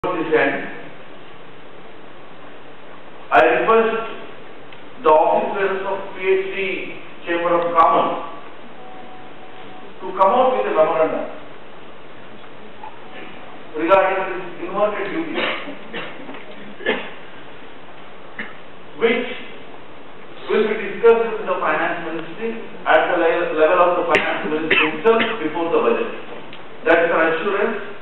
this end, I request the office bearers of PhD Chamber of Commerce to come out with a memorandum regarding this inverted duty, which will be discussed with the Finance Ministry at the level of the Finance Ministry himself before the budget. That is an assurance.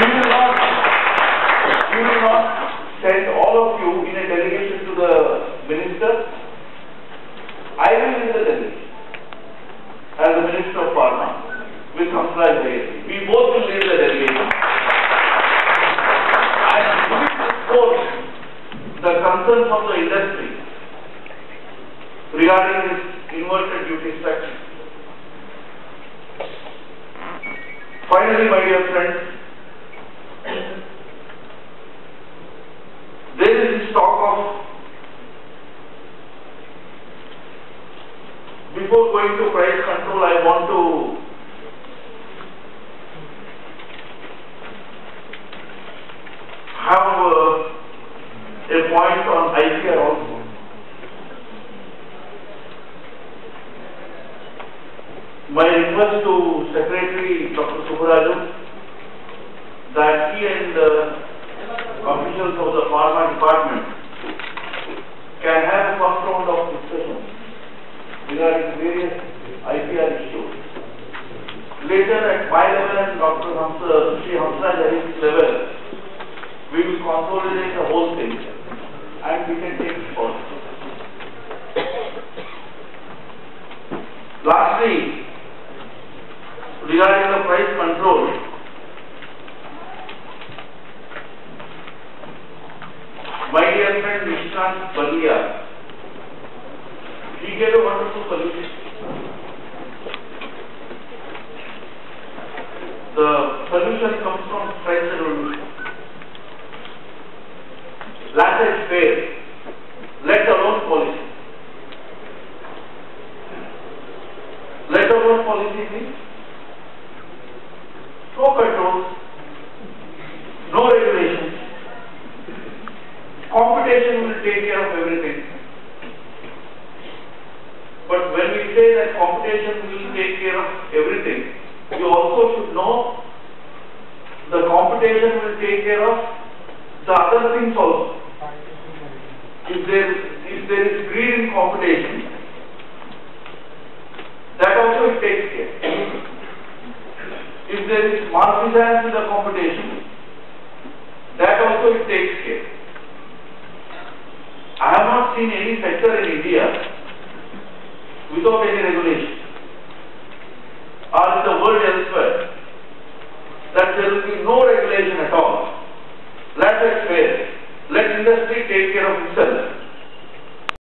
We will not send all of you in a delegation to the Minister. I will lead the delegation as the Minister of Pharma with Hamsraj Bhaiya. We both will lead the delegation. I will support the concerns of the industry regarding this inverted duty structure. Finally, my dear friends, there is this talk of, before going to price control, I want to have a point on IPR also. My request to Secretary Dr. Subbaraju that he and officials of the Pharma Department can have a first round of discussion regarding various IPR issues. Later at my level and Dr. Hamsraj Bhaiya's level, we will consolidate the whole thing and we can take it forward. Lastly, regarding the price control, my dear friend Nishant Balia, he gave a wonderful solution. The solution comes from French Revolution. Laissez-faire, let alone policy. Let alone policy means no controls, no regulations. Competition will take care of everything. But when we say that competition will take care of everything, you also should know the competition will take care of the other things also. If there is greed in competition, that also it takes care. If there is malfeasance in the competition, that also it takes care. I have not seen any sector in India without any regulation.